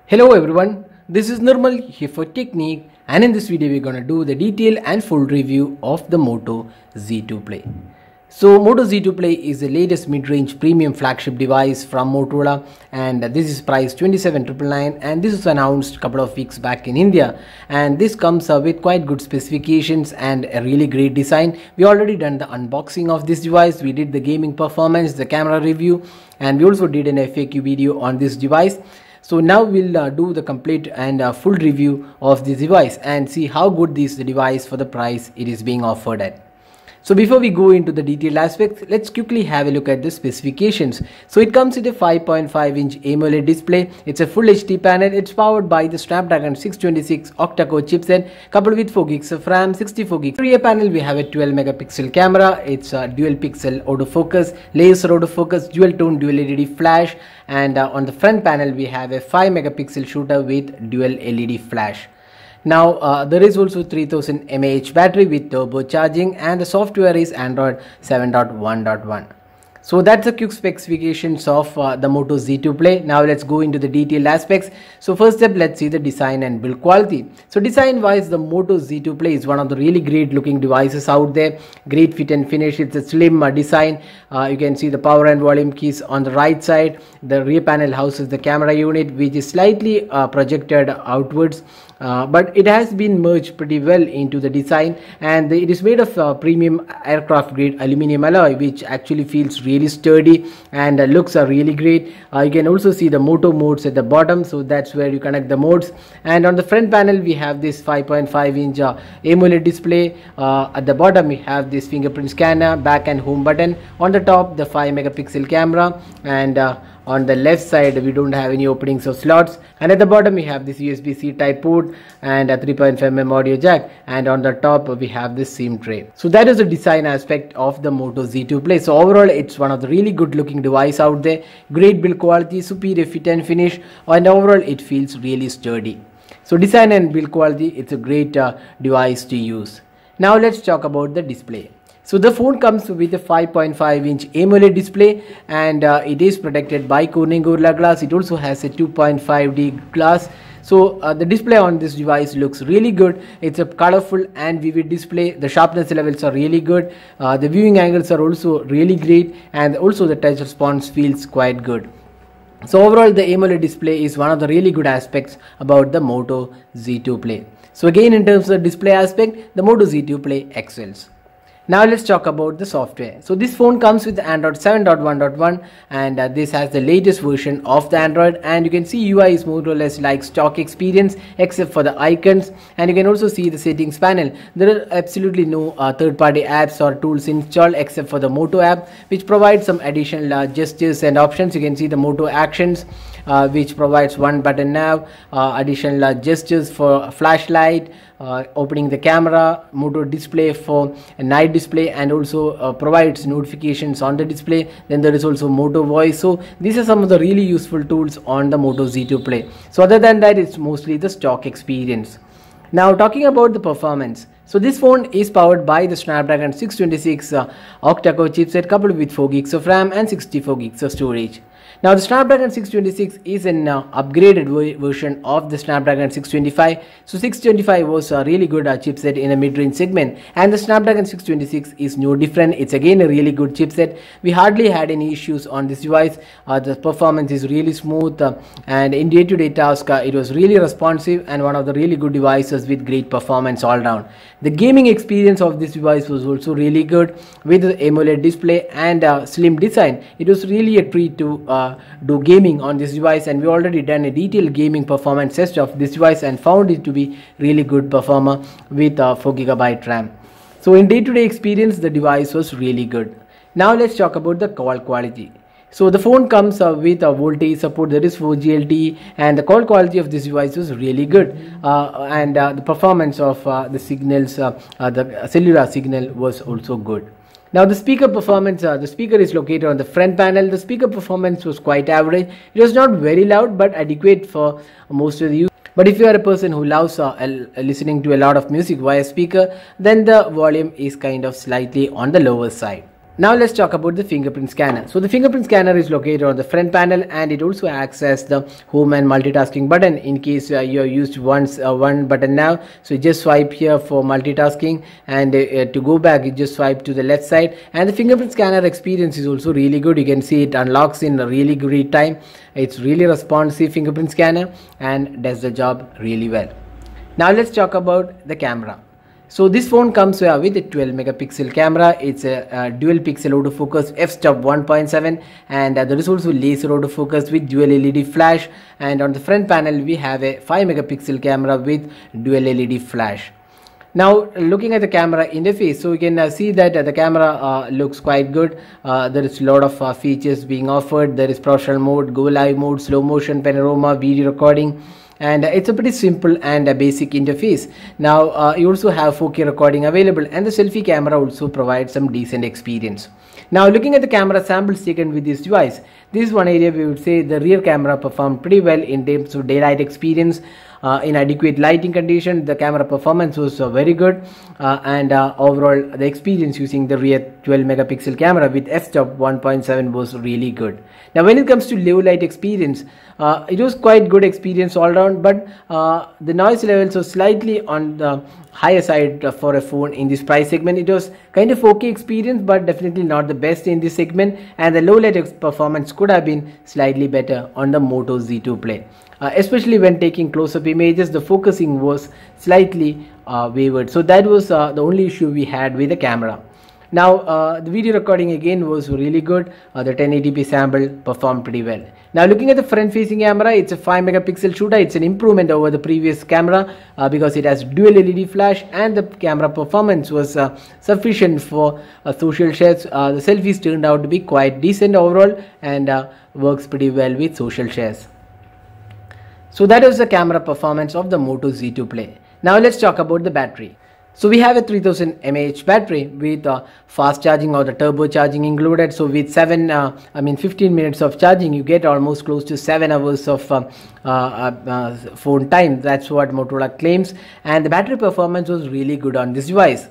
Hello everyone, this is Nirmal here for Technique, and in this video we're going to do the detailed and full review of the Moto Z2 Play. So Moto Z2 Play is the latest mid-range premium flagship device from Motorola, and this is priced 27,999, and this was announced a couple of weeks back in India, and this comes with quite good specifications and a really great design. We already done the unboxing of this device, we did the gaming performance, the camera review, and we also did an FAQ video on this device. So now we'll do the complete and full review of this device and see how good this device for the price it is being offered at. So before we go into the detailed aspects, let's quickly have a look at the specifications. So it comes with a 5.5-inch AMOLED display. It's a full HD panel. It's powered by the Snapdragon 626 octa-core chipset coupled with 4 gigs of RAM, 64 gigs. Rear panel we have a 12 megapixel camera. It's a dual pixel autofocus, laser autofocus, dual tone dual LED flash, and on the front panel we have a 5 megapixel shooter with dual LED flash. Now there is also 3000 mAh battery with turbo charging, and the software is Android 7.1.1. So that's the quick specifications of the Moto Z2 Play. Now let's go into the detailed aspects. So first step, let's see the design and build quality. So design wise, the Moto Z2 Play is one of the really great looking devices out there. Great fit and finish. It's a slim design. You can see the power and volume keys on the right side. The rear panel houses the camera unit, which is slightly projected outwards. But it has been merged pretty well into the design, and it is made of premium aircraft grade aluminum alloy, which actually feels really sturdy and looks are really great. You can also see the Moto modes at the bottom, so that's where you connect the modes. And on the front panel we have this 5.5-inch AMOLED display. At the bottom we have this fingerprint scanner, back and home button. On the top the 5 megapixel camera, and on the left side we don't have any openings or slots, and at the bottom we have this USB-C type port and a 3.5mm audio jack, and on the top we have this SIM tray. So that is the design aspect of the Moto Z2 Play. So overall it's one of the really good looking device out there. Great build quality, superior fit and finish, and overall it feels really sturdy. So design and build quality, it's a great device to use. Now let's talk about the display. So the phone comes with a 5.5-inch AMOLED display, and it is protected by Corning Gorilla Glass. It also has a 2.5D glass. So the display on this device looks really good. It's a colorful and vivid display. The sharpness levels are really good. The viewing angles are also really great, and also the touch response feels quite good. So overall the AMOLED display is one of the really good aspects about the Moto Z2 Play. So again, in terms of the display aspect, the Moto Z2 Play excels. Now let's talk about the software. So this phone comes with Android 7.1.1, and this has the latest version of the Android, and you can see UI is more or less like stock experience except for the icons, and you can also see the settings panel. There are absolutely no third-party apps or tools installed except for the Moto app, which provides some additional gestures and options. You can see the Moto Actions, which provides one button nav, additional gestures for flashlight, opening the camera, Moto display for a night display, and also provides notifications on the display. Then there is also Moto voice. So these are some of the really useful tools on the Moto Z2 Play. So other than that, it's mostly the stock experience. Now talking about the performance. So this phone is powered by the Snapdragon 626 octa-core chipset coupled with 4 gigs of RAM and 64 gigs of storage. Now the Snapdragon 626 is an upgraded version of the Snapdragon 625. So 625 was a really good chipset in a mid-range segment, and the Snapdragon 626 is no different. It's again a really good chipset. We hardly had any issues on this device. The performance is really smooth, and in day-to-day tasks it was really responsive, and one of the really good devices with great performance all round. The gaming experience of this device was also really good with the AMOLED display and slim design. It was really a treat to do gaming on this device, and we already done a detailed gaming performance test of this device and found it to be really good performer with 4GB RAM. So in day-to-day experience the device was really good. Now let's talk about the call quality. So the phone comes with a voltage support, there is 4G LTE, and the call quality of this device was really good, and the performance of the signals, the cellular signal was also good. Now the speaker performance, the speaker is located on the front panel. The speaker performance was quite average. It was not very loud but adequate for most of the use. But if you are a person who loves listening to a lot of music via speaker, then the volume is kind of slightly on the lower side. Now let's talk about the fingerprint scanner. So the fingerprint scanner is located on the front panel, and it also acts as the home and multitasking button in case you have used one button now. So you just swipe here for multitasking, and to go back you just swipe to the left side. And the fingerprint scanner experience is also really good. You can see it unlocks in a really great time. It's really responsive fingerprint scanner and does the job really well. Now let's talk about the camera. So this phone comes with a 12 megapixel camera. It's a dual pixel autofocus f-stop 1.7, and there is also laser autofocus with dual LED flash. And on the front panel we have a 5 megapixel camera with dual LED flash. Now looking at the camera interface, so you can see that the camera looks quite good. There is a lot of features being offered. There is professional mode, go live mode, slow motion, panorama, video recording. And it's a pretty simple and a basic interface. Now you also have 4K recording available, and the selfie camera also provides some decent experience. Now looking at the camera samples taken with this device, this is one area we would say the rear camera performed pretty well in terms of daylight experience. In adequate lighting condition, the camera performance was very good, and overall the experience using the rear 12 megapixel camera with f-stop 1.7 was really good. Now when it comes to low light experience, it was quite good experience all around, but the noise levels were slightly on the higher side for a phone in this price segment. It was kind of okay experience, but definitely not the best in this segment, and the low light performance could have been slightly better on the Moto Z2 Play. Especially when taking close-up images, the focusing was slightly wavered. So that was the only issue we had with the camera. Now the video recording again was really good. The 1080p sample performed pretty well. Now looking at the front facing camera, it's a 5 megapixel shooter. It's an improvement over the previous camera because it has dual LED flash, and the camera performance was sufficient for social shares. The selfies turned out to be quite decent overall, and works pretty well with social shares. So that is the camera performance of the Moto Z2 Play. Now let's talk about the battery. So we have a 3000 mAh battery with fast charging or the turbo charging included. So with 15 minutes of charging, you get almost close to 7 hours of phone time. That's what Motorola claims, and the battery performance was really good on this device.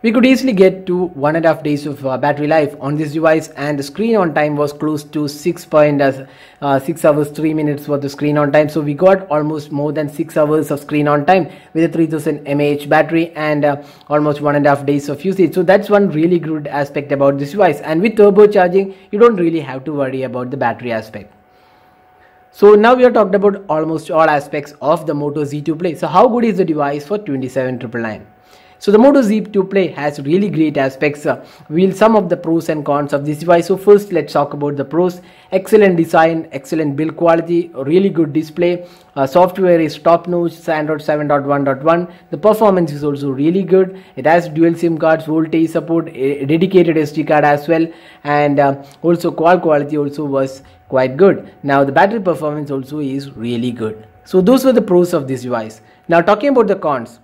We could easily get to 1.5 days of battery life on this device, and the screen on time was close to 6 hours 3 minutes for the screen on time. So we got almost more than 6 hours of screen on time with a 3000 mAh battery and almost 1.5 days of usage. So that's one really good aspect about this device, and with turbo charging you don't really have to worry about the battery aspect. So now we have talked about almost all aspects of the Moto Z2 Play. So how good is the device for 27,999? So the Moto Z2 Play has really great aspects. We'll sum up the pros and cons of this device. So first let's talk about the pros. Excellent design, excellent build quality, really good display. Software is top notch, Android 7.1.1. The performance is also really good. It has dual SIM cards, voltage support, a dedicated SD card as well, and also call quality also was quite good. Now the battery performance also is really good. So those were the pros of this device. Now talking about the cons.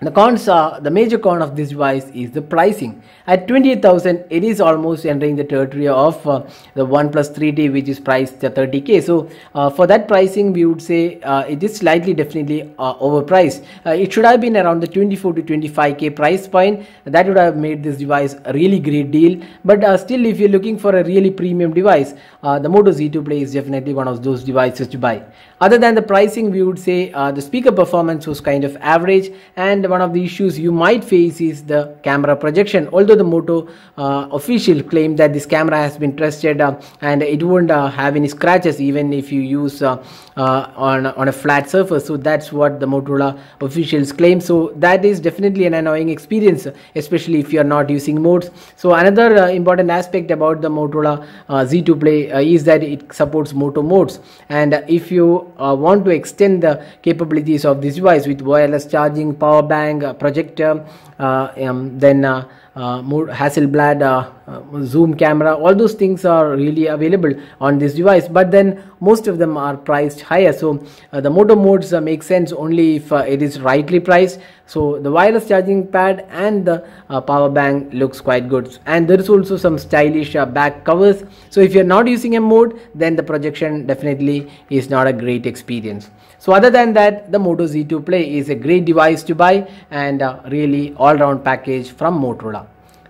The cons are, the major con of this device is the pricing. At 28,000, it is almost entering the territory of the OnePlus 3T, which is priced at 30k. So for that pricing, we would say it is slightly definitely overpriced. It should have been around the 24 to 25k price point. That would have made this device a really great deal. But still, if you're looking for a really premium device, the Moto Z2 Play is definitely one of those devices to buy. Other than the pricing, we would say the speaker performance was kind of average, and one of the issues you might face is the camera projection. Although the Moto official claimed that this camera has been tested and it won't have any scratches even if you use on a flat surface. So that's what the Motorola officials claim. So that is definitely an annoying experience, especially if you are not using modes. So another important aspect about the Motorola Z2 Play is that it supports Moto modes, and if you want to extend the capabilities of this device with wireless charging, power bank, projector, then Hasselblad zoom camera, all those things are really available on this device, but then most of them are priced higher. So the Moto modes make sense only if it is rightly priced. So the wireless charging pad and the power bank looks quite good, and there is also some stylish back covers. So if you're not using a mode, then the projection definitely is not a great experience. So other than that, the Moto Z2 Play is a great device to buy and really all-round package from Motorola.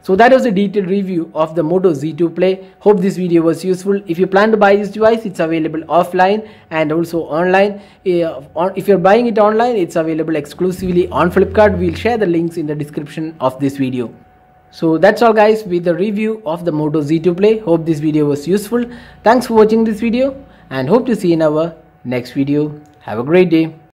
So that was a detailed review of the Moto Z2 Play. Hope this video was useful. If you plan to buy this device, it's available offline and also online. If you're buying it online, it's available exclusively on Flipkart. We'll share the links in the description of this video. So that's all guys with the review of the Moto Z2 Play. Hope this video was useful. Thanks for watching this video and hope to see you in our next video. Have a great day.